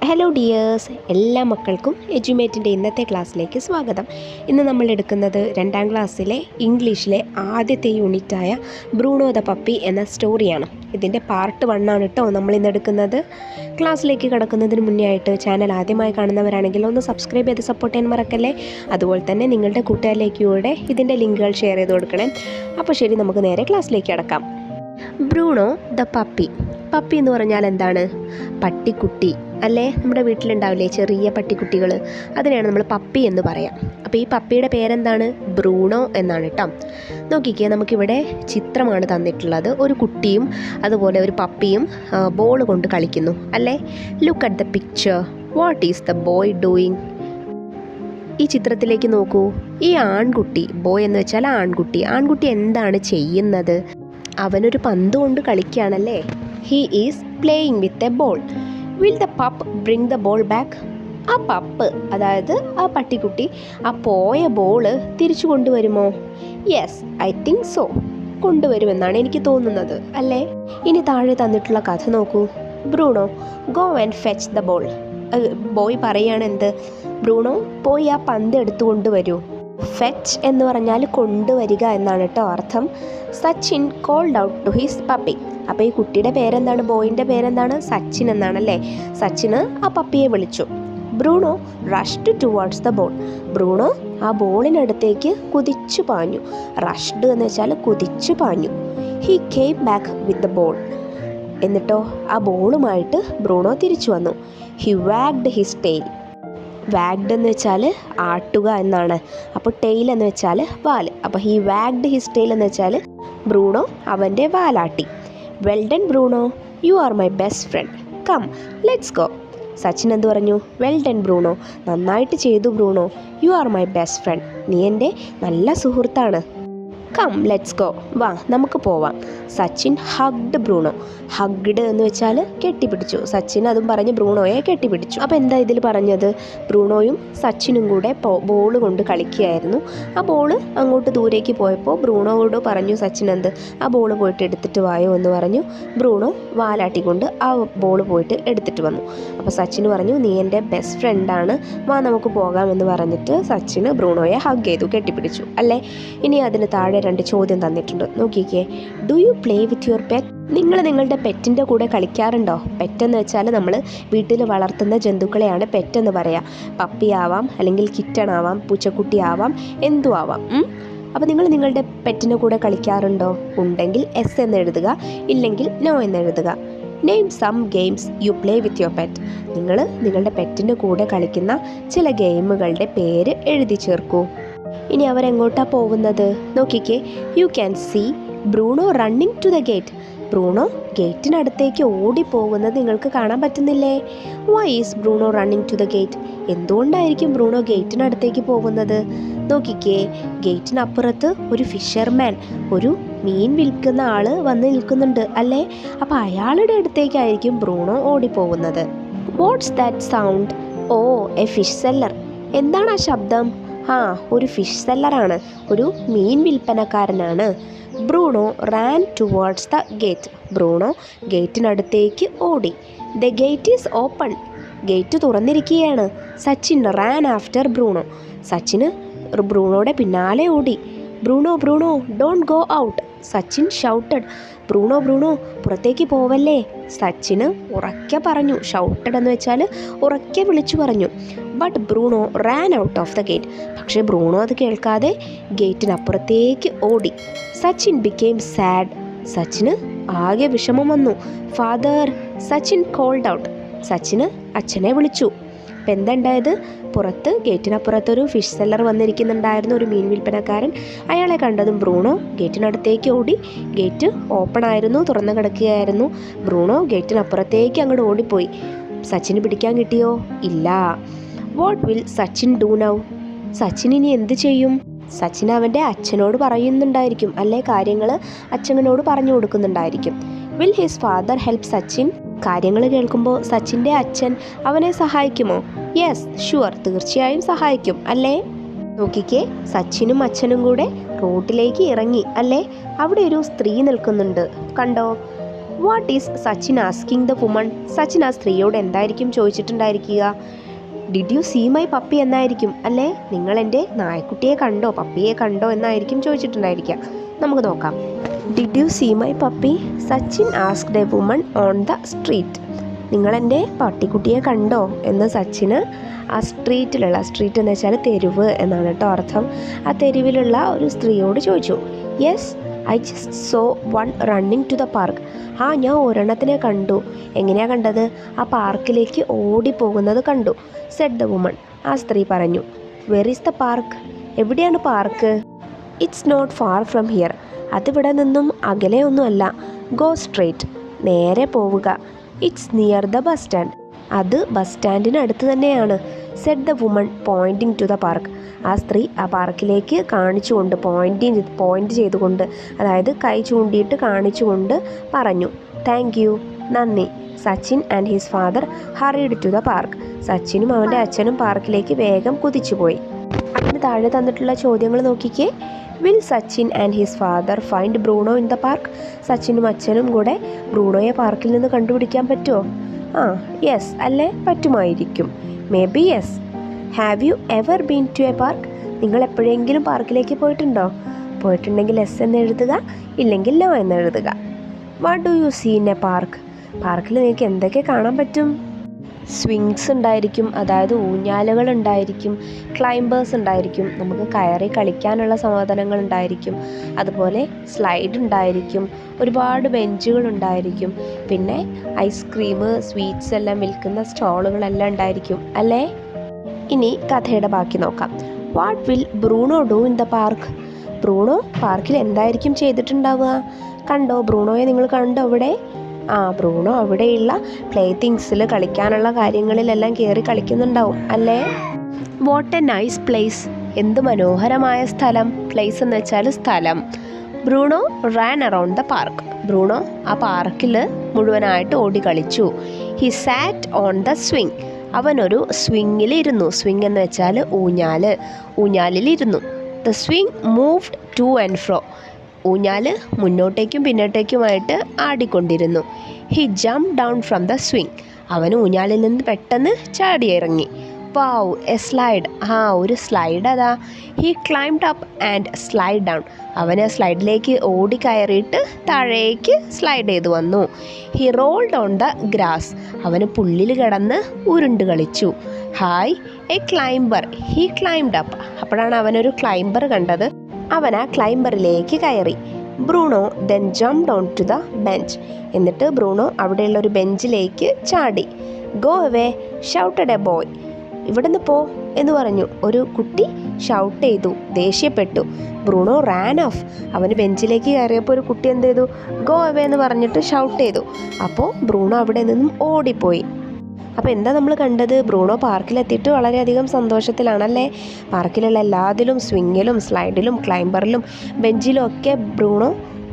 Hello dears, എല്ലാ മക്കൾക്കും എഡ്യൂമേറ്റിൻ്റെ ഇന്നത്തെ ക്ലാസ്സിലേക്ക് സ്വാഗതം. ഇന്ന് നമ്മൾ എടുക്കുന്നത് 2ാം ക്ലാസ്സിലെ ഇംഗ്ലീഷിലെ ആദ്യത്തെ യൂണിറ്റായ ബ്രൂണോ ദ പപ്പി എന്ന സ്റ്റോറിയാണ്. ഇതിൻ്റെ പാർട്ട് 1 ആണ് കേട്ടോ നമ്മളിന്ന് എടുക്കുന്നത്. ക്ലാസ്സിലേക്ക് കടക്കുന്നതിന് മുന്നേ ആയിട്ട് ചാനൽ ആദ്യമായി കാണുന്നവരാണെങ്കിൽ ഒന്ന് സബ്സ്ക്രൈബ് ചെയ്ത് സപ്പോർട്ട് ചെയ്യാൻ മറക്കല്ലേ. അതുപോലെ തന്നെ നിങ്ങളുടെ കൂട്ടുകാരിലേക്ക് കൂടെ ഇതിൻ്റെ ലിങ്കുകൾ ഷെയർ ചെയ്ത് കൊടുക്കണേ. അപ്പോൾ ശരി, നമുക്ക് നേരെ ക്ലാസ്സിലേക്ക് കടക്കാം. Bruno the puppy. പപ്പി എന്ന് പറഞ്ഞാൽ എന്താണ്? പട്ടിക്കുട്ടി അല്ലേ? നമ്മുടെ വീട്ടിലുണ്ടാവില്ലേ ചെറിയ പട്ടിക്കുട്ടികൾ, അതിനെയാണ് നമ്മൾ പപ്പി എന്ന് പറയാം. അപ്പോൾ ഈ പപ്പിയുടെ പേരെന്താണ്? ബ്രൂണോ എന്നാണ് കേട്ടോ. നോക്കിക്കേ, നമുക്കിവിടെ ചിത്രമാണ് തന്നിട്ടുള്ളത്. ഒരു കുട്ടിയും അതുപോലെ ഒരു പപ്പിയും ബോൾ കൊണ്ട് കളിക്കുന്നു അല്ലേ? Look at the picture. What is the boy doing? ഈ ചിത്രത്തിലേക്ക് നോക്കൂ. ഈ ആൺകുട്ടി, ബോയ് എന്ന് വെച്ചാൽ ആൺകുട്ടി എന്താണ് ചെയ്യുന്നത്? അവനൊരു പന്ത് കൊണ്ട് കളിക്കുകയാണല്ലേ. He is playing with a ball. Will the pup bring the ball back? ആ പപ്പ്, അതായത് ആ പട്ടിക്കുട്ടി, ആ പോയ ബോള് തിരിച്ചു കൊണ്ടുവരുമോ? Yes, I think so. കൊണ്ടുവരുമെന്നാണ് എനിക്ക് തോന്നുന്നത് അല്ലേ? ഇനി താഴെ തന്നിട്ടുള്ള കഥ നോക്കൂ. Bruno, go and fetch the ball. Boy പറയാണ് എന്ത്? ബ്രൂണോ, പോയി ആ പന്ത് എടുത്തുകൊണ്ട് വരൂ. ഫെച്ച് എന്ന് പറഞ്ഞാൽ കൊണ്ടുവരിക എന്നാണ് കേട്ടോ അർത്ഥം. Sachin called out to his puppy. അപ്പോൾ ഈ കുട്ടിയുടെ പേരെന്താണ്? ബോയിൻ്റെ പേരെന്താണ്? സച്ചിൻ എന്നാണല്ലേ. സച്ചിന് ആ പപ്പിയെ വിളിച്ചു. Bruno rushed towards the ball. Bruno ആ ബോളിനടുത്തേക്ക് കുതിച്ചു പാഞ്ഞു. റഷ്ഡ് എന്ന് വെച്ചാൽ കുതിച്ചു പാഞ്ഞു. He came back with the ball. എന്നിട്ടോ ആ ബോളുമായിട്ട് ബ്രൂണോ തിരിച്ചു വന്നു. He wagged his tail. Wagged എന്ന് വെച്ചാൽ ആട്ടുക എന്നാണ്. അപ്പോൾ ടെയിൽ എന്ന് വെച്ചാൽ വാൽ. അപ്പോൾ ഹി വാഗ്ഡ് ഹിസ് ടെയിൽ എന്ന് വെച്ചാൽ ബ്രൂണോ അവൻ്റെ വാലാട്ടി. Well done Bruno, you are my best friend, come let's go. Sachin എന്ത് പറഞ്ഞു? വെൽ ഡൺ ബ്രൂണോ, നന്നായിട്ട് ചെയ്തു Bruno. You are my best friend, നീ എൻ്റെ നല്ല സുഹൃത്താണ്. കം ലെറ്റ്സ് ഗോ, വാ നമുക്ക് പോവാം. Sachin hugged Bruno. ഹഗ്ഡ് എന്ന് വെച്ചാൽ കെട്ടിപ്പിടിച്ചു. സച്ചിൻ അതും പറഞ്ഞ് ബ്രൂണോയെ കെട്ടിപ്പിടിച്ചു. അപ്പോൾ എന്താ ഇതിൽ പറഞ്ഞത്? ബ്രൂണോയും സച്ചിനും കൂടെ ബോൾ കൊണ്ട് കളിക്കുകയായിരുന്നു. ആ ബോൾ അങ്ങോട്ട് ദൂരേക്ക് പോയപ്പോൾ ബ്രൂണോയോട് പറഞ്ഞു സച്ചിൻ എന്ത്? ആ ബോൾ പോയിട്ട് എടുത്തിട്ട് വായോ എന്ന് പറഞ്ഞു. ബ്രൂണോ വാലാട്ടിക്കൊണ്ട് ആ ബോൾ പോയിട്ട് എടുത്തിട്ട് വന്നു. അപ്പോൾ സച്ചിന് പറഞ്ഞു, നീ എൻ്റെ ബെസ്റ്റ് ഫ്രണ്ടാണ്, വാ നമുക്ക് പോകാം എന്ന് പറഞ്ഞിട്ട് സച്ചിന് ബ്രൂണോയെ ഹഗ് ചെയ്തു, കെട്ടിപ്പിടിച്ചു അല്ലേ. ഇനി അതിന് താഴെ 2 ചോദ്യം തന്നിട്ടുണ്ട്. നോക്കിക്കേ. Do you play with your pet? നിങ്ങൾ നിങ്ങളുടെ പെറ്റിൻ്റെ കൂടെ കളിക്കാറുണ്ടോ? പെറ്റെന്ന് വെച്ചാൽ നമ്മൾ വീട്ടിൽ വളർത്തുന്ന ജന്തുക്കളെയാണ് പെറ്റെന്ന് പറയാം. പപ്പിയാവാം, അല്ലെങ്കിൽ കിറ്റണാവാം, പൂച്ചക്കുട്ടിയാവാം, എന്തു ആവാം. അപ്പോൾ നിങ്ങൾ നിങ്ങളുടെ പെറ്റിൻ്റെ കൂടെ കളിക്കാറുണ്ടോ? ഉണ്ടെങ്കിൽ എസ് എന്ന് എഴുതുക, ഇല്ലെങ്കിൽ നോ എന്ന് എഴുതുക. Name some games you play with your pet. നിങ്ങൾ നിങ്ങളുടെ പെറ്റിൻ്റെ കൂടെ കളിക്കുന്ന ചില ഗെയിമുകളുടെ പേര് എഴുതി ചേർക്കൂ. ഇനി അവരെങ്ങോട്ടാണ് പോകുന്നത്? നോക്കിക്കേ. You can see Bruno running to the gate. Bruno ഗേറ്റിനടുത്തേക്ക് ഓടിപ്പോകുന്നത് നിങ്ങൾക്ക് കാണാൻ പറ്റുന്നില്ലേ? Why is Bruno running to the gate? എന്തുകൊണ്ടായിരിക്കും ബ്രൂണോ ഗേറ്റിനടുത്തേക്ക് പോകുന്നത്? നോക്കിക്കേ, ഗേറ്റിനപ്പുറത്ത് ഒരു ഫിഷർമാൻ, ഒരു മീൻ വിൽക്കുന്ന ആൾ വന്ന് നിൽക്കുന്നുണ്ട് അല്ലേ. അപ്പോൾ അയാളുടെ അടുത്തേക്കായിരിക്കും ബ്രൂണോ ഓടിപ്പോകുന്നത്. What's that sound? Oh, a fish seller. എന്താണ് ആ ശബ്ദം? ഒരു ഫിഷ് സെല്ലറാണ്, ഒരു മീൻ വിൽപ്പനക്കാരനാണ്. Bruno ran towards the gate. Bruno ഗേറ്റിനടുത്തേക്ക് ഓടി. The gate is open. Gate തുറന്നിരിക്കുകയാണ്. Sachin ran after Bruno. സച്ചിന് ബ്രൂണോയുടെ പിന്നാലെ ഓടി. Bruno, Bruno, don't go out. Sachin shouted. Bruno, Bruno, പുറത്തേക്ക് പോവല്ലേ. സച്ചിന് ഉറക്കെ പറഞ്ഞു. ഷൗട്ടഡ് എന്ന് വെച്ചാൽ ഉറക്കെ വിളിച്ചു പറഞ്ഞു. But Bruno Rann out of the gate. പക്ഷേ ബ്രൂണോ അത് കേൾക്കാതെ ഗേറ്റിനപ്പുറത്തേക്ക് ഓടി. Sachin became sad. സച്ചിന് ആകെ വിഷമം വന്നു. Father, Sachin called out. Sachin അച്ഛനെ വിളിച്ചു. അപ്പം എന്താ ഉണ്ടായത്? പുറത്ത് ഗേറ്റിനപ്പുറത്തൊരു ഫിഷ് സെല്ലർ വന്നിരിക്കുന്നുണ്ടായിരുന്നു, ഒരു മീൻ വിൽപ്പനക്കാരൻ. അയാളെ കണ്ടതും ബ്രൂണോ ഗേറ്റിനടുത്തേക്ക് ഓടി. ഗേറ്റ് ഓപ്പൺ ആയിരുന്നു, തുറന്നു കിടക്കുകയായിരുന്നു. ബ്രൂണോ ഗേറ്റിനപ്പുറത്തേക്ക് അങ്ങോട്ട് ഓടിപ്പോയി. സച്ചിന് പിടിക്കാൻ കിട്ടിയോ? ഇല്ല. What will Sachin do now? Sachin ഇനി എന്ത് ചെയ്യും? സച്ചിൻ അവൻ്റെ അച്ഛനോട് പറയുന്നുണ്ടായിരിക്കും അല്ലേ, കാര്യങ്ങൾ അച്ഛനോട് പറഞ്ഞു കൊടുക്കുന്നുണ്ടായിരിക്കും. Will his father help Sachin? കാര്യങ്ങൾ കേൾക്കുമ്പോൾ സച്ചിൻ്റെ അച്ഛൻ അവനെ സഹായിക്കുമോ? യെസ്, ഷുവർ, തീർച്ചയായും സഹായിക്കും അല്ലേ. നോക്കിക്കേ, സച്ചിനും അച്ഛനും കൂടെ റോഡിലേക്ക് ഇറങ്ങി അല്ലേ. അവിടെ ഒരു സ്ത്രീ നിൽക്കുന്നുണ്ട്, കണ്ടോ? What is Sachin asking the woman? Sachin ആ സ്ത്രീയോട് എന്തായിരിക്കും ചോദിച്ചിട്ടുണ്ടായിരിക്കുക? Did you see my puppy എന്നായിരിക്കും അല്ലേ? നിങ്ങൾ എൻ്റെ നായക്കുട്ടിയെ കണ്ടോ, പപ്പിയെ കണ്ടോ എന്നായിരിക്കും ചോദിച്ചിട്ടുണ്ടായിരിക്കുക. നമുക്ക് നോക്കാം. Did you see my puppy? Sachin asked a woman on the street. നിങ്ങളെൻ്റെ പട്ടിക്കുട്ടിയെ കണ്ടോ എന്ന് സച്ചിന് ആ സ്ട്രീറ്റിലുള്ള, സ്ട്രീറ്റ് എന്ന് വെച്ചാൽ തെരുവ് എന്നാണ് കേട്ടോ അർത്ഥം, ആ തെരുവിലുള്ള ഒരു സ്ത്രീയോട് ചോദിച്ചു. Yes, I just saw one running to the park. ആ, ഞാൻ ഒരെണ്ണത്തിനെ കണ്ടു. എങ്ങനെയാണ് കണ്ടത്? ആ പാർക്കിലേക്ക് ഓടിപ്പോകുന്നത് കണ്ടു. Said the woman. ആ സ്ത്രീ പറഞ്ഞു. Where is the park? എവിടെയാണ് park? It's not far from here. അതിവിടെ നിന്നും അകലെയൊന്നുമല്ല. Go straight. നേരെ പോവുക. It's near the bus stand. അത് ബസ് സ്റ്റാൻഡിന് അടുത്ത് തന്നെയാണ്. Said the woman pointing to the park. ആ സ്ത്രീ ആ പാർക്കിലേക്ക് കാണിച്ചുകൊണ്ട്, പോയിൻ്റ് ചെയ്തുകൊണ്ട്, അതായത് കൈ ചൂണ്ടിയിട്ട് കാണിച്ചുകൊണ്ട് പറഞ്ഞു. താങ്ക് യു, നന്ദി. Sachin and his father hurried to the park. സച്ചിനും അവൻ്റെ അച്ഛനും പാർക്കിലേക്ക് വേഗം കുതിച്ചുപോയി. അതിന് താഴെ തന്നിട്ടുള്ള ചോദ്യങ്ങൾ നോക്കിക്കേ. Will Sachin and his father find Bruno in the park? സച്ചിനും അച്ഛനും കൂടെ ബ്രൂണോയെ പാർക്കിൽ നിന്ന് കണ്ടുപിടിക്കാൻ പറ്റുമോ? യെസ് അല്ലേ, പറ്റുമായിരിക്കും. Maybe yes. Have you ever been to a park? നിങ്ങൾ എപ്പോഴെങ്കിലും പാർക്കിലേക്ക് പോയിട്ടുണ്ടോ? പോയിട്ടുണ്ടെങ്കിൽ എസ് എന്ന് എഴുതുക, ഇല്ലെങ്കിൽ നോ എന്ന് എഴുതുക. What do you see in a park? പാർക്കിൽ നിങ്ങൾക്ക് എന്തൊക്കെ കാണാൻ പറ്റും? സ്വിങ്സ് ഉണ്ടായിരിക്കും, അതായത് ഊഞ്ഞാലുകൾ ഉണ്ടായിരിക്കും. ക്ലൈംബേഴ്സ് ഉണ്ടായിരിക്കും, നമുക്ക് കയറി കളിക്കാനുള്ള സാധനങ്ങൾ ഉണ്ടായിരിക്കും. അതുപോലെ സ്ലൈഡ് ഉണ്ടായിരിക്കും, ഒരുപാട് ബെഞ്ചുകൾ ഉണ്ടായിരിക്കും. പിന്നെ ഐസ്ക്രീം, സ്വീറ്റ്സ് എല്ലാം വിൽക്കുന്ന സ്റ്റോളുകളെല്ലാം ഉണ്ടായിരിക്കും അല്ലേ? ഇനി കഥയുടെ ബാക്കി നോക്കാം. What will Bruno do in the park? Bruno പാർക്കിൽ എന്തായിരിക്കും ചെയ്തിട്ടുണ്ടാവുക? കണ്ടോ ബ്രൂണോയെ? നിങ്ങൾ കണ്ടോ അവിടെ? ബ്രൂണോ അവിടെയുള്ള പ്ലേ തിങ്സിൽ, കളിക്കാനുള്ള കാര്യങ്ങളിലെല്ലാം കയറി കളിക്കുന്നുണ്ടാവും അല്ലേ? What a nice place. എന്ത് മനോഹരമായ സ്ഥലം. പ്ലേസ് എന്ന് വെച്ചാൽ സ്ഥലം. Bruno ran around the park. Bruno ആ പാർക്കിൽ മുഴുവനായിട്ട് ഓടി കളിച്ചു. He sat on the swing. അവനൊരു സ്വിങ്ങിലിരുന്നു. സ്വിങ് എന്ന് വെച്ചാൽ ഊഞ്ഞാല്. ഊഞ്ഞാലിലിരുന്നു. The swing moved to and fro. ഊഞ്ഞാല് മുന്നോട്ടേക്കും പിന്നോട്ടേക്കുമായിട്ട് ആടിക്കൊണ്ടിരുന്നു. He jump down from the swing. അവൻ ഊഞ്ഞാലിൽ നിന്ന് പെട്ടെന്ന് ചാടിയിറങ്ങി. Wow, a slide. ഒരു സ്ലൈഡ് അതാ. He climbed up and slide down. അവന് സ്ലൈഡിലേക്ക് ഓടി കയറിയിട്ട് താഴേക്ക് സ്ലൈഡ് ചെയ്ത് വന്നു. He rolled on the grass. അവന് പുല്ലിൽ കിടന്ന് ഉരുണ്ട് കളിച്ചു. Hi, a climber. He climbed up. അപ്പോഴാണ് അവനൊരു ക്ലൈംബർ കണ്ടത്. അവൻ ആ ക്ലൈംബറിലേക്ക് കയറി. Bruno then jumped on to the bench. എന്നിട്ട് ബ്രൂണോ അവിടെയുള്ള ഒരു ബെഞ്ചിലേക്ക് ചാടി. Go away, shouted a boy. ഇവിടുന്ന് പോ എന്ന് പറഞ്ഞു. ഒരു കുട്ടി ഷൗട്ട് ചെയ്തു, ദേഷ്യപ്പെട്ടു. Bruno ran off. അവന് ബെഞ്ചിലേക്ക് കയറിയപ്പോൾ ഒരു കുട്ടി എന്ത് ചെയ്തു? ഗോ അവേ എന്ന് പറഞ്ഞിട്ട് ഷൗട്ട് ചെയ്തു. അപ്പോൾ ബ്രൂണോ അവിടെ നിന്നും ഓടിപ്പോയി. അപ്പോൾ എന്താ നമ്മൾ കണ്ടത്? ബ്രൂണോ പാർക്കിലെത്തിയിട്ട് വളരെയധികം സന്തോഷത്തിലാണല്ലേ? പാർക്കിലുള്ള എല്ലാത്തിലും, സ്വിങ്ങിലും, സ്ലൈഡിലും, ക്ലൈംബറിലും, ബെഞ്ചിലും ഒക്കെ ബ്രൂണോ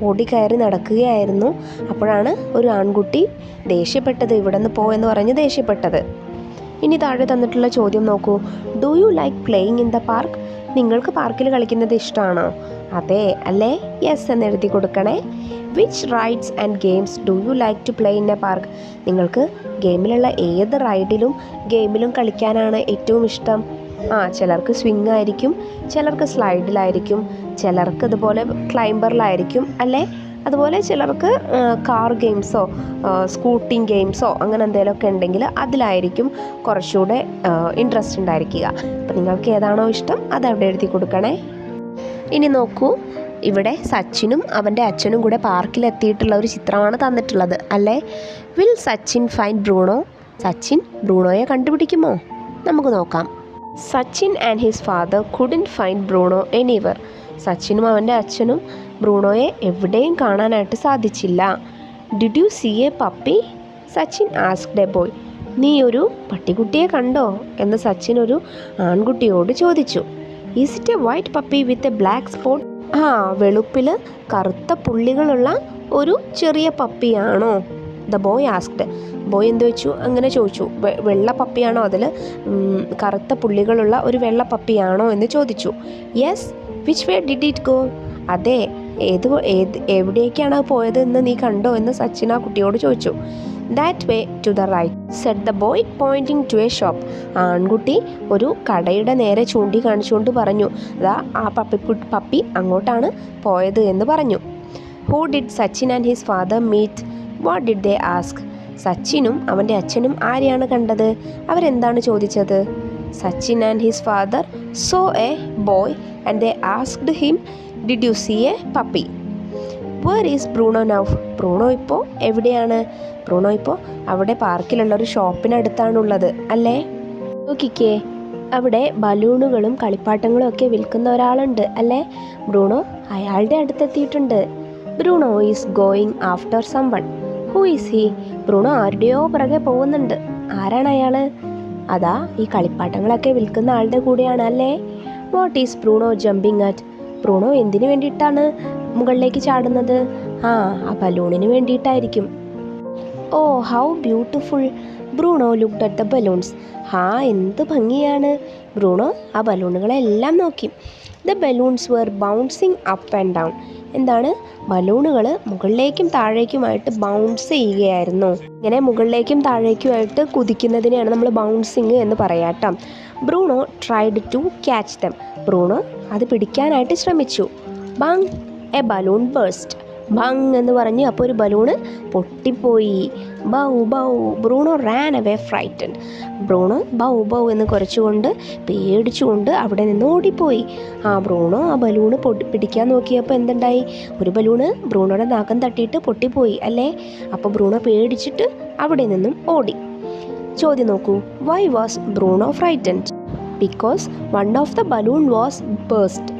ഓടിക്കയറി നടക്കുകയായിരുന്നു. അപ്പോഴാണ് ഒരു ആൺകുട്ടി ദേഷ്യപ്പെട്ടത്. ഇവിടെ നിന്ന് പോ എന്ന് പറഞ്ഞ് ദേഷ്യപ്പെട്ടത്. ഇനി താഴെ തന്നിട്ടുള്ള ചോദ്യം നോക്കൂ. Do you like playing in the park? നിങ്ങൾക്ക് പാർക്കിൽ കളിക്കുന്നത് ഇഷ്ടമാണോ? അതെ അല്ലേ, യെസ് എന്ന് എഴുതി കൊടുക്കണേ. Which rides and games do you like to play in a park? നിങ്ങൾക്ക് ഗെയിമിലുള്ള ഏത് റൈഡിലും ഗെയിമിലും കളിക്കാനാണ് ഏറ്റവും ഇഷ്ടം? ചിലർക്ക് സ്വിങ് ആയിരിക്കും, ചിലർക്ക് സ്ലൈഡിലായിരിക്കും, ചിലർക്ക് ഇതുപോലെ ക്ലൈംബറിലായിരിക്കും അല്ലേ? അതുപോലെ ചിലർക്ക് കാർ ഗെയിംസോ സ്കൂട്ടിങ് ഗെയിംസോ അങ്ങനെ എന്തെങ്കിലുമൊക്കെ ഉണ്ടെങ്കിൽ അതിലായിരിക്കും കുറച്ചുകൂടെ ഇൻട്രസ്റ്റ് ഉണ്ടായിരിക്കുക. അപ്പം നിങ്ങൾക്ക് ഏതാണോ ഇഷ്ടം അത് അവിടെ എഴുതി കൊടുക്കണേ. ഇനി നോക്കൂ, ഇവിടെ സച്ചിനും അവൻ്റെ അച്ഛനും കൂടെ പാർക്കിലെത്തിയിട്ടുള്ള ഒരു ചിത്രമാണ് തന്നിട്ടുള്ളത് അല്ലേ? Will Sachin find Bruno? Sachin ബ്രൂണോയെ കണ്ടുപിടിക്കുമോ? നമുക്ക് നോക്കാം. Sachin and his father couldn't find Bruno anywhere. സച്ചിനും അവൻ്റെ അച്ഛനും ബ്രൂണോയെ എവിടെയും കാണാനായിട്ട് സാധിച്ചില്ല. Did you see a puppy? Sachin asked a boy. നീ ഒരു പട്ടിക്കുട്ടിയെ കണ്ടോ എന്ന് സച്ചിൻ ഒരു ആൺകുട്ടിയോട് ചോദിച്ചു. Is it a white puppy with a black spot? വെളുപ്പിൽ കറുത്ത പുള്ളികളുള്ള ഒരു ചെറിയ പപ്പിയാണോ? The boy asked. ബോയ് എന്ത് വെച്ചു? അങ്ങനെ ചോദിച്ചു. വെള്ള പപ്പിയാണോ, അതിൽ കറുത്ത പുള്ളികളുള്ള ഒരു വെള്ള പപ്പിയാണോ എന്ന് ചോദിച്ചു. Yes. Which way did it go? അതെ, എവിടേക്കാണ് പോയത് എന്ന് നീ കണ്ടോ എന്ന് സച്ചിൻ ആ കുട്ടിയോട് ചോദിച്ചു. That way to the right said the boy pointing to a shop. ആൺകുട്ടി ഒരു കടയുടെ നേരെ ചൂണ്ടിക്കാണിച്ചുകൊണ്ട് പറഞ്ഞു, അതാ ആ പപ്പി അങ്ങോട്ടാണ് പോയത് എന്ന് പറഞ്ഞു. Who did Sachin and his father meet? What did they ask? സച്ചിനും അവൻ്റെ അച്ഛനും ആരെയാണ് കണ്ടത്? അവരെന്താണ് ചോദിച്ചത്? Sachin and his father saw a boy and they asked him, did you see a puppy? Where is Bruno now? Bruno ഇപ്പോൾ എവിടെയാണ്? ബ്രൂണോ ഇപ്പോൾ അവിടെ പാർക്കിലുള്ള ഒരു ഷോപ്പിനടുത്താണുള്ളത് അല്ലേ? നോക്കിക്കേ, അവിടെ ബലൂണുകളും കളിപ്പാട്ടങ്ങളും ഒക്കെ വിൽക്കുന്ന ഒരാളുണ്ട് അല്ലേ? ബ്രൂണോ അയാളുടെ അടുത്തെത്തിയിട്ടുണ്ട്. Bruno is going after someone. Who is he? Bruno ആരുടെയോ പുറകെ പോകുന്നുണ്ട്. ആരാണ് അയാൾ? അതാ ഈ കളിപ്പാട്ടങ്ങളൊക്കെ വിൽക്കുന്ന ആളുടെ കൂടെയാണ് അല്ലേ? What is Bruno jumping at? Bruno എന്തിനു വേണ്ടിയിട്ടാണ് മുകളിലേക്ക് ചാടുന്നത്? ആ ബലൂണിന് വേണ്ടിയിട്ടായിരിക്കും. Oh how beautiful! Bruno looked at the balloons. എന്ത് ഭംഗിയാണ്! ബ്രൂണോ ആ ബലൂണുകളെല്ലാം നോക്കി. The balloons were bouncing up and down. എന്താണ്? ബലൂണുകൾ മുകളിലേക്കും താഴേക്കുമായിട്ട് ബൗൺസ് ചെയ്യുകയായിരുന്നു. ഇങ്ങനെ മുകളിലേക്കും താഴേക്കുമായിട്ട് കുതിക്കുന്നതിനെയാണ് നമ്മൾ ബൗൺസിങ് എന്ന് പറയാട്ടോ. Bruno tried to catch them. Bruno അത് പിടിക്കാനായിട്ട് ശ്രമിച്ചു. Bang, a balloon burst. Bang എന്ന് പറഞ്ഞ് അപ്പോൾ ഒരു ബലൂണ് പൊട്ടിപ്പോയി. Bow bow, Bruno ran away frightened. Bruno ബൗ ബൗ എന്ന് കുറച്ചുകൊണ്ട് പേടിച്ചുകൊണ്ട് അവിടെ നിന്ന് ഓടിപ്പോയി. ബ്രൂണോ ആ ബലൂണ് പിടിക്കാൻ നോക്കിയപ്പോൾ എന്തുണ്ടായി? ഒരു ബലൂണ് ബ്രൂണോയുടെ നഖം തട്ടിയിട്ട് പൊട്ടിപ്പോയി അല്ലേ? അപ്പോൾ ബ്രൂണോ പേടിച്ചിട്ട് അവിടെ നിന്നും ഓടി. ചോദ്യം നോക്കൂ, why was Bruno frightened? Because one of the balloon was burst.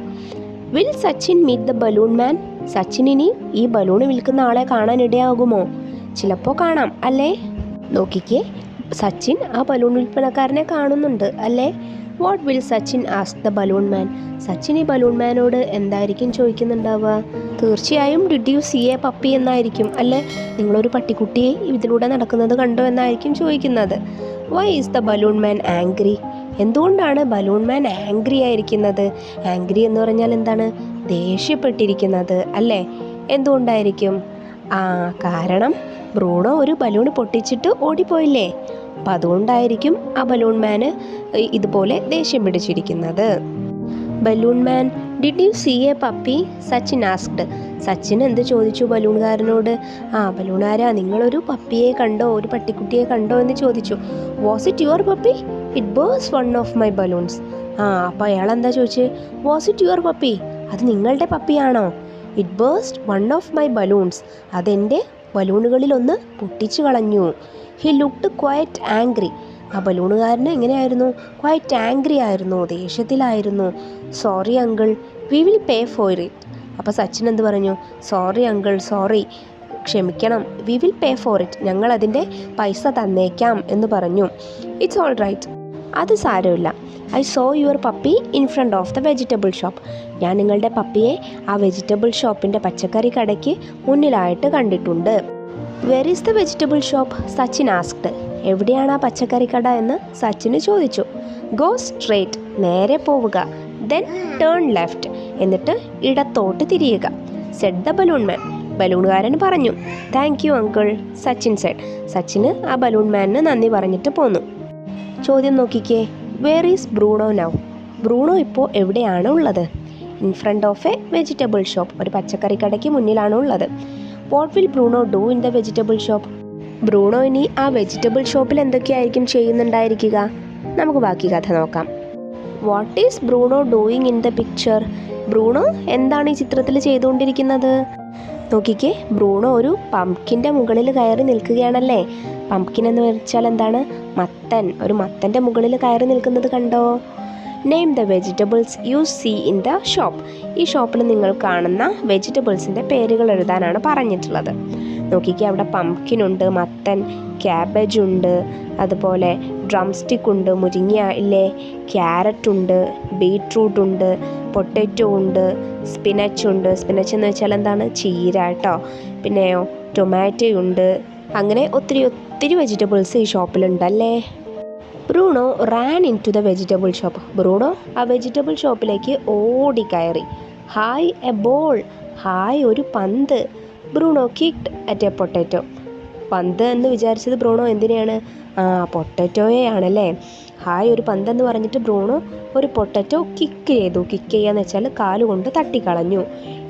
Will Sachin meet the balloon man? Sachin ഇനി ഈ ബലൂണ് വിൽക്കുന്ന ആളെ കാണാൻ ഇടയാകുമോ? ചിലപ്പോൾ കാണാം അല്ലേ? നോക്കിക്കേ, സച്ചിൻ ആ ബലൂൺ വിൽപ്പനക്കാരനെ കാണുന്നുണ്ട് അല്ലേ? What will Sachin ask the balloon man? Sachin ഈ ബലൂൺ മാനോട് എന്തായിരിക്കും ചോദിക്കുന്നുണ്ടാവുക? തീർച്ചയായും did you see a puppy എന്നായിരിക്കും അല്ലേ? നിങ്ങളൊരു പട്ടിക്കുട്ടിയെ ഇതിലൂടെ നടക്കുന്നത് കണ്ടോ എന്നായിരിക്കും ചോദിക്കുന്നത്. Why is the balloon man angry? എന്തുകൊണ്ടാണ് ബലൂൺ മാൻ ആംഗ്രി ആയിരിക്കുന്നത്? ആംഗ്രി എന്ന് പറഞ്ഞാൽ എന്താണ്? ദേഷ്യപ്പെട്ടിരിക്കുന്നത് അല്ലേ? എന്തുകൊണ്ടായിരിക്കും? കാരണം ബ്രൂണോ ഒരു ബലൂൺ പൊട്ടിച്ചിട്ട് ഓടിപ്പോയില്ലേ? അപ്പം അതുകൊണ്ടായിരിക്കും ആ ബലൂൺ മാന് ഇതുപോലെ ദേഷ്യം പിടിച്ചിരിക്കുന്നത്. Balloon man, did you see a puppy? Sachin asked. Sachin എന്ത് ചോദിച്ചു ബലൂൺകാരനോട്? ബലൂണാരാ, നിങ്ങളൊരു പപ്പിയെ കണ്ടോ, ഒരു പട്ടിക്കുട്ടിയെ കണ്ടോ എന്ന് ചോദിച്ചു. Was it your puppy? It burst one of my balloons. അപ്പോൾ അയാൾ എന്താ ചോദിച്ചത്? Was it your puppy? അത് നിങ്ങളുടെ പപ്പിയാണോ? It burst one of my balloons. അതെൻ്റെ ബലൂണുകളിലൊന്ന് പൊട്ടിച്ചു കളഞ്ഞു. He looked quite angry. ആ ബലൂണുകാരന് എങ്ങനെയായിരുന്നു? ക്വയറ്റ് ആംഗ്രി ആയിരുന്നു, ദേഷ്യത്തിലായിരുന്നു. Sorry uncle, we will pay for it. അപ്പോൾ സച്ചിൻ എന്ത് പറഞ്ഞു? സോറി അങ്കിൾ, സോറി, ക്ഷമിക്കണം, we will pay for it, ഞങ്ങൾ അതിൻ്റെ പൈസ തന്നേക്കാം എന്ന് പറഞ്ഞു. ഇറ്റ്സ് ഓൾ റൈറ്റ്, അത് സാരമില്ല. I saw your puppy in front of the vegetable shop. ഞാൻ നിങ്ങളുടെ പപ്പിയെ ആ വെജിറ്റബിൾ ഷോപ്പിൻ്റെ പച്ചക്കറി കടയ്ക്ക് മുന്നിലായിട്ട് കണ്ടിട്ടുണ്ട്. Were is the vegetable shop? Sachin asked. എവിടെയാണ് ആ പച്ചക്കറി കട എന്ന് സച്ചിന് ചോദിച്ചു. ഗോ സ്ട്രേറ്റ്, നേരെ പോവുക. ദെൻ ടേൺ ലെഫ്റ്റ്, എന്നിട്ട് ഇടത്തോട്ട് തിരിയുക. Said the balloon man. ബലൂൺകാരൻ പറഞ്ഞു. Thank you uncle, Sachin said. സച്ചിന് ആ ബലൂൺ മാനിന് നന്ദി പറഞ്ഞിട്ട് പോന്നു. ചോദ്യം നോക്കിക്കേ, where is Bruno now? Bruno ഇപ്പോൾ എവിടെയാണ് ഉള്ളത്? In front of a vegetable shop, ഒരു പച്ചക്കറി കടയ്ക്ക് മുന്നിലാണ് ഉള്ളത്. What will Bruno do in the vegetable shop? Bruno ഇനി ആ വെജിറ്റബിൾ ഷോപ്പിൽ എന്തൊക്കെയായിരിക്കും ചെയ്യുന്നുണ്ടായിരിക്കുക? നമുക്ക് ബാക്കി കഥ നോക്കാം. What is Bruno doing in the picture? Bruno എന്താണ് ഈ ചിത്രത്തിൽ ചെയ്തുകൊണ്ടിരിക്കുന്നത്? നോക്കിക്കേ, ബ്രൂണോ ഒരു പംകിൻ്റെ മുകളിൽ കയറി നിൽക്കുകയാണല്ലേ. പംകിൻ എന്ന് വെച്ചാൽ എന്താണ്? മത്തൻ. ഒരു മത്തൻ്റെ മുകളിൽ കയറി നിൽക്കുന്നത് കണ്ടോ? Name the vegetables you see in the shop. ഈ ഷോപ്പിൽ നിങ്ങൾ കാണുന്ന വെജിറ്റബിൾസിൻ്റെ പേരുകൾ എഴുതാനാണ് പറഞ്ഞിട്ടുള്ളത്. നോക്കിക്കേ, അവിടെ പംകിനുണ്ട്, മത്തൻ, ക്യാബേജ് ഉണ്ട്, അതുപോലെ ഡ്രം സ്റ്റിക്ക് ഉണ്ട്, മുരിങ്ങ ഇല്ലേ, ക്യാരറ്റ് ഉണ്ട്, ബീട്രൂട്ട് ഉണ്ട്, പൊട്ടറ്റോ ഉണ്ട്, സ്പിനച്ച് ഉണ്ട്. സ്പിനച്ച് എന്ന് വെച്ചാൽ എന്താണ്? ചീര കേട്ടോ. പിന്നെയോ ടൊമാറ്റോ ഉണ്ട്. അങ്ങനെ ഒത്തിരി വെജിറ്റബിൾസ് ഈ ഷോപ്പിലുണ്ടല്ലേ. Bruno ran into the vegetable shop. Bruno ആ വെജിറ്റബിൾ ഷോപ്പിലേക്ക് ഓടിക്കയറി. ഹായ് എ ബോൾ, ഹായ് ഒരു പന്ത്. Bruno kicked at a potato. പന്ത് എന്ന് വിചാരിച്ചത് ബ്രൂണോ എന്തിനെയാണ്? പൊട്ടാറ്റോയെയാണല്ലേ. ഹായ് ഒരു പന്തെന്ന് പറഞ്ഞിട്ട് ബ്രൂണോ ഒരു പൊട്ടാറ്റോ കിക്ക് ചെയ്തു. കിക്ക് ചെയ്യാന്ന് വെച്ചാൽ കാലുകൊണ്ട് തട്ടിക്കളഞ്ഞു.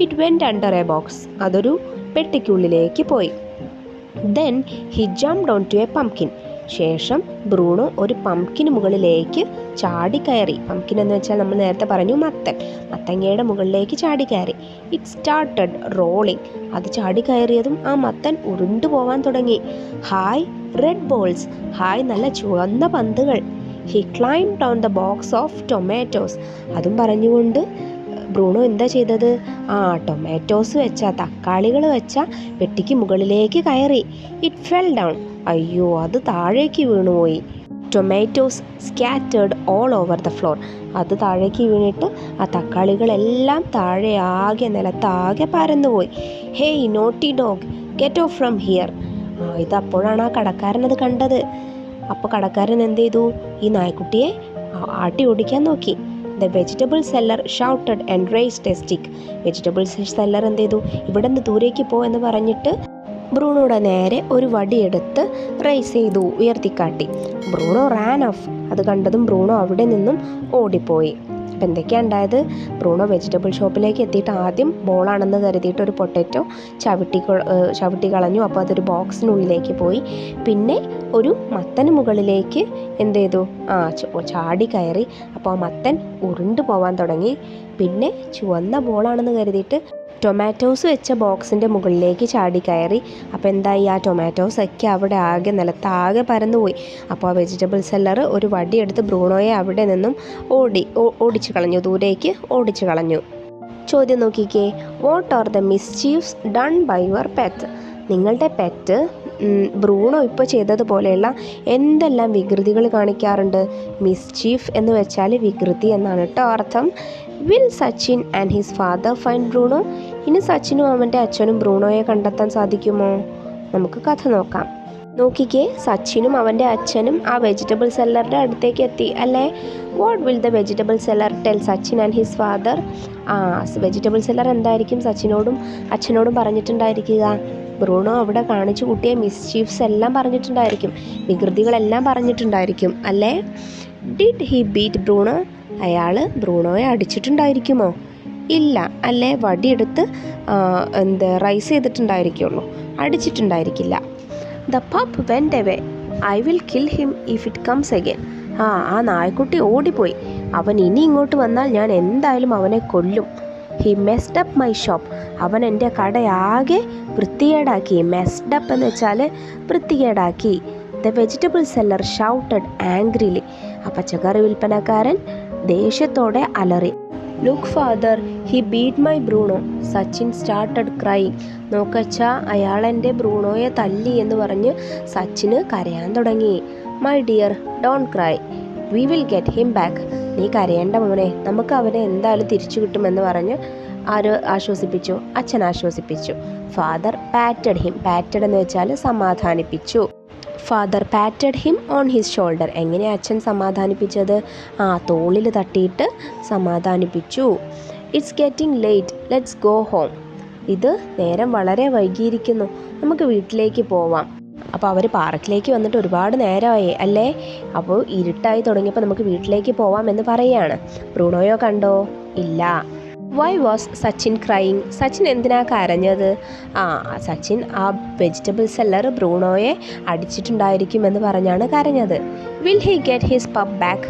It went under a box. അതൊരു പെട്ടിക്കുള്ളിലേക്ക് പോയി. Then he jumped on to a pumpkin. ശേഷം ബ്രൂണോ ഒരു പംകിന് മുകളിലേക്ക് ചാടിക്കയറി. പംകിൻ എന്ന് വെച്ചാൽ നമ്മൾ നേരത്തെ പറഞ്ഞു മത്തങ്ങയുടെ മുകളിലേക്ക് ചാടിക്കയറി. It started rolling. അത് ചാടിക്കയറിയതും ആ മത്തൻ ഉരുണ്ടു പോവാൻ തുടങ്ങി. Hi red balls. ഹായ് നല്ല ചുവന്ന പന്തുകൾ. He climb down the box of tomatoes. അതും പറഞ്ഞുകൊണ്ട് ബ്രൂണോ എന്താ ചെയ്തത്? ടൊമാറ്റോസ് വെച്ച തക്കാളികൾ വെച്ച പെട്ടിക്ക് മുകളിലേക്ക് കയറി. It fell down. അയ്യോ അത് താഴേക്ക് വീണുപോയി. Tomatoes scattered all over the floor. അത് താഴേക്ക് വീണിട്ട് ആ തക്കാളികളെല്ലാം താഴെ ആകെ നിലത്താകെ പരന്നുപോയി. Hey naughty dog get off from here. ഇതപ്പോഴാണ് ആ കടക്കാരൻ അത് കണ്ടത്. അപ്പോൾ കടക്കാരൻ എന്ത് ചെയ്തു? ഈ നായ്ക്കുട്ടിയെ ആട്ടി ഓടിക്കാൻ നോക്കി. The vegetable seller shouted and raised A stick. Vegetable seller എന്ത് ചെയ്തു? ഇവിടെ നിന്ന് ദൂരേക്ക് പോ എന്ന് പറഞ്ഞിട്ട് ബ്രൂണോയുടെ നേരെ ഒരു വടിയെടുത്ത് റേസ് ചെയ്തു, ഉയർത്തിക്കാട്ടി. Bruno ran of. അത് കണ്ടതും ബ്രൂണോ അവിടെ നിന്നും ഓടിപ്പോയി. അപ്പം എന്തൊക്കെയാണ് ഉണ്ടായത്? ബ്രൂണോ വെജിറ്റബിൾ ഷോപ്പിലേക്ക് എത്തിയിട്ട് ആദ്യം ബോളാണെന്ന് കരുതിയിട്ട് ഒരു പൊട്ടാറ്റോ ചവിട്ടി കളഞ്ഞു. അപ്പോൾ അതൊരു ബോക്സിനുള്ളിലേക്ക് പോയി. പിന്നെ ഒരു മത്തന് മുകളിലേക്ക് എന്ത് ചെയ്തു? ചാടി കയറി. അപ്പോൾ ആ മത്തൻ ഉരുണ്ടു പോവാൻ തുടങ്ങി. പിന്നെ ചുവന്ന ബോളാണെന്ന് കരുതിയിട്ട് ടൊമാറ്റോസ് വെച്ച ബോക്സിൻ്റെ മുകളിലേക്ക് ചാടി കയറി. അപ്പോൾ എന്തായി? ആ ടൊമാറ്റോസ് ഒക്കെ അവിടെ ആകെ നിലത്താകെ പരന്നുപോയി. അപ്പോൾ ആ വെജിറ്റബിൾ സെല്ലർ ഒരു വടിയെടുത്ത് ബ്രൂണോയെ അവിടെ നിന്നും ഓടിച്ചു കളഞ്ഞു, ദൂരേക്ക് ഓടിച്ചു കളഞ്ഞു. ചോദ്യം നോക്കിക്കേ. What are the mischiefs done by your pet? നിങ്ങളുടെ പെറ്റ് ബ്രൂണോ ഇപ്പോൾ ചെയ്തതുപോലെയുള്ള എന്തെല്ലാം വികൃതികൾ കാണിക്കാറുണ്ട്? മിസ്ചീഫ് എന്ന് വെച്ചാൽ വികൃതി എന്നാണ് കേട്ടോ അർത്ഥം. Will Sachin and his father find Bruno? ഇനി സച്ചിനും അവൻ്റെ അച്ഛനും ബ്രൂണോയെ കണ്ടെത്താൻ സാധിക്കുമോ? നമുക്ക് കഥ നോക്കാം. നോക്കിക്കേ, സച്ചിനും അവൻ്റെ അച്ഛനും ആ വെജിറ്റബിൾ സെല്ലറുടെ അടുത്തേക്ക് എത്തി അല്ലേ? What will the vegetable seller tell Sachin and his father? Vegetable seller എന്തായിരിക്കും സച്ചിനോടും അച്ഛനോടും പറഞ്ഞിട്ടുണ്ടായിരിക്കുക? ബ്രൂണോ അവിടെ കാണിച്ചു കൂട്ടിയ മിസ്ചീഫ്സ് എല്ലാം പറഞ്ഞിട്ടുണ്ടായിരിക്കും, വികൃതികളെല്ലാം പറഞ്ഞിട്ടുണ്ടായിരിക്കും അല്ലേ? Did he beat Bruno? അയാൾ ബ്രൂണോയെ അടിച്ചിട്ടുണ്ടായിരിക്കുമോ? ഇല്ല അല്ലേ? വടിയെടുത്ത് റൈസ് ചെയ്തിട്ടുണ്ടായിരിക്കുള്ളൂ, അടിച്ചിട്ടുണ്ടായിരിക്കില്ല. The pup went away. I will kill him if it comes again. ആ നായ്ക്കുട്ടി ഓടിപ്പോയി. അവൻ ഇനി ഇങ്ങോട്ട് വന്നാൽ ഞാൻ എന്തായാലും അവനെ കൊല്ലും. He messed up my shop. അവൻ എൻ്റെ കടയാകെ വൃത്തികേടാക്കി. മെസ്ഡ് അപ്പ് എന്ന് വെച്ചാൽ വൃത്തികേടാക്കി. The vegetable seller shouted angrily. ആ പച്ചക്കറി വിൽപ്പനക്കാരൻ ദേഷ്യത്തോടെ അലറി. Look father, he beat my Bruno. Sachin started crying. നോക്കച്ചാ, അയാൾ എൻ്റെ ബ്രൂണോയെ തല്ലി എന്ന് പറഞ്ഞ് സച്ചിന് കരയാൻ തുടങ്ങി. My dear don't cry, we will get him back. നീ കരയേണ്ട മോനെ, നമുക്ക് അവനെ എന്തായാലും തിരിച്ചു കിട്ടുമെന്ന് പറഞ്ഞ് ആശ്വസിപ്പിച്ചു. അച്ഛൻ ആശ്വസിപ്പിച്ചു. Father patted him. പാറ്റഡ് എന്ന് വെച്ചാൽ സമാധാനിപ്പിച്ചു. Father patted him on his shoulder. എങ്ങനെ അച്ഛൻ സമാധാനിപ്പിച്ചത്? തോളിൽ തട്ടിയിട്ട് സമാധാനിപ്പിച്ചു. It's getting late, let's go home. ഇത് നേരം വളരെ വൈകിയിരിക്കുന്നു, നമുക്ക് വീട്ടിലേക്ക് പോവാം. അപ്പോൾ അവർ പാർക്കിലേക്ക് വന്നിട്ട് ഒരുപാട് നേരമായി അല്ലേ? അപ്പോൾ ഇരുട്ടായി തുടങ്ങിയപ്പോൾ നമുക്ക് വീട്ടിലേക്ക് പോവാം എന്ന് പറയുകയാണ്. ബ്രൂണോയോ കണ്ടോ? ഇല്ല. Why was Sachin crying? Sachin എന്തിനാ കരഞ്ഞത്? സച്ചിൻ ആ വെജിറ്റബിൾ സെല്ലർ ബ്രൂണോയെ അടിച്ചിട്ടുണ്ടായിരിക്കുമെന്ന് പറഞ്ഞാണ് കരഞ്ഞത്. Will he get his pup back?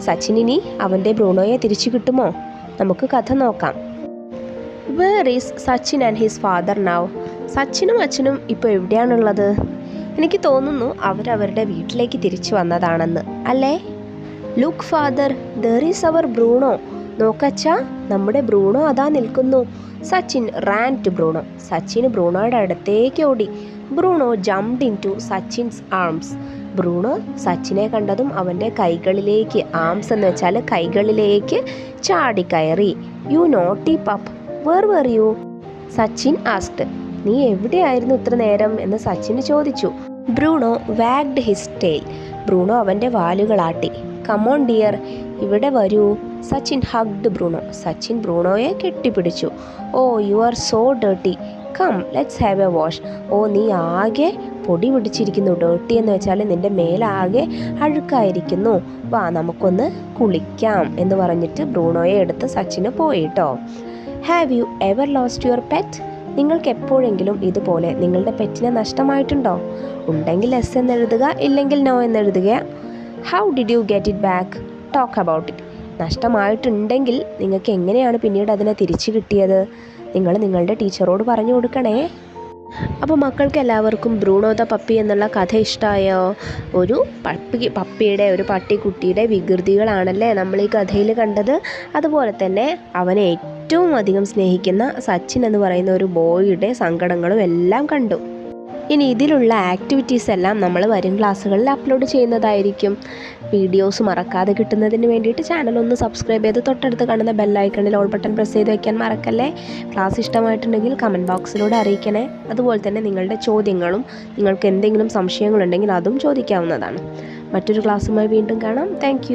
Sachin ഇനി അവൻ്റെ ബ്രൂണോയെ തിരിച്ചു കിട്ടുമോ? നമുക്ക് കഥ നോക്കാം. Where is Sachin and his father now? സച്ചിനും അച്ഛനും ഇപ്പോൾ എവിടെയാണുള്ളത്? എനിക്ക് തോന്നുന്നു അവരവരുടെ വീട്ടിലേക്ക് തിരിച്ചു വന്നതാണെന്ന് അല്ലേ? Look father, there is our Bruno. നോക്കച്ചാ, നമ്മുടെ ബ്രൂണോ അതാ നിൽക്കുന്നു. Sachin ran to Bruno. സച്ചിന് ബ്രൂണോയുടെ അടുത്തേക്ക് ഓടി. Bruno jumped into Sachin's arms. ബ്രൂണോ സച്ചിനെ കണ്ടതും അവൻ്റെ കൈകളിലേക്ക്, ആംസ് എന്ന് വെച്ചാൽ കൈകളിലേക്ക് ചാടിക്കയറി. You naughty pup, where were you? Sachin asked. നീ എവിടെയായിരുന്നു ഇത്ര നേരം എന്ന് സച്ചിന് ചോദിച്ചു. Bruno wagged his tail. Bruno അവൻ്റെ വാലുകളാട്ടി. കമോൺ ഡിയർ, ഇവിടെ വരൂ. Sachin hugged Bruno. സച്ചിൻ ബ്രൂണോയെ കെട്ടിപ്പിടിച്ചു. Oh you are so dirty, come let's have a wash. Oh നീ ആകെ പൊടി പിടിച്ചിരിക്കുന്നു. ഡേർട്ടി എന്ന് വെച്ചാൽ നിൻ്റെ മേലാകെ അഴുക്കായിരിക്കുന്നു, വാ നമുക്കൊന്ന് കുളിക്കാം എന്ന് പറഞ്ഞിട്ട് ബ്രൂണോയെ എടുത്ത് സച്ചിന് പോയിട്ടോ. Have you ever lost your pet? നിങ്ങൾക്ക് എപ്പോഴെങ്കിലും ഇതുപോലെ നിങ്ങളുടെ പെറ്റിനെ നഷ്ടമായിട്ടുണ്ടോ? ഉണ്ടെങ്കിൽ എസ് എന്നെഴുതുക, ഇല്ലെങ്കിൽ നോ എന്നെഴുതുക. How did you get it back? Talk about it. നഷ്ടമായിട്ടുണ്ടെങ്കിൽ നിങ്ങൾക്ക് എങ്ങനെയാണ് പിന്നീട് അതിനെ തിരിച്ചു കിട്ടിയത്? നിങ്ങൾ നിങ്ങളുടെ ടീച്ചറോട് പറഞ്ഞു കൊടുക്കണേ. അപ്പോൾ മക്കൾക്ക് എല്ലാവർക്കും ബ്രൂണോ ദ പപ്പി എന്നുള്ള കഥ ഇഷ്ടമായോ? ഒരു പപ്പിയുടെ ഒരു പട്ടിക്കുട്ടിയുടെ വികൃതികളാണല്ലേ നമ്മൾ ഈ കഥയിൽ കണ്ടത്. അതുപോലെ തന്നെ അവനെ ഏറ്റവും അധികം സ്നേഹിക്കുന്ന സച്ചിൻ എന്ന് പറയുന്ന ഒരു ബോയുടെ സങ്കടങ്ങളും എല്ലാം കണ്ടു. ഇനി ഇതിലുള്ള ആക്ടിവിറ്റീസ് എല്ലാം നമ്മൾ വരും ക്ലാസ്സുകളിൽ അപ്ലോഡ് ചെയ്യുന്നതായിരിക്കും. വീഡിയോസ് മറക്കാതെ കിട്ടുന്നതിന് വേണ്ടിയിട്ട് ചാനൽ ഒന്ന് സബ്സ്ക്രൈബ് ചെയ്ത് തൊട്ടടുത്ത് കാണുന്ന ബെല്ലൈക്കണിൽ ഓൾ ബട്ടൺ പ്രസ് ചെയ്ത് വയ്ക്കാൻ മറക്കല്ലേ. ക്ലാസ് ഇഷ്ടമായിട്ടുണ്ടെങ്കിൽ കമൻറ്റ് ബോക്സിലൂടെ അറിയിക്കണേ. അതുപോലെ തന്നെ നിങ്ങളുടെ ചോദ്യങ്ങളും നിങ്ങൾക്ക് എന്തെങ്കിലും സംശയങ്ങളുണ്ടെങ്കിൽ അതും ചോദിക്കാവുന്നതാണ്. മറ്റൊരു ക്ലാസ്സുമായി വീണ്ടും കാണാം. താങ്ക്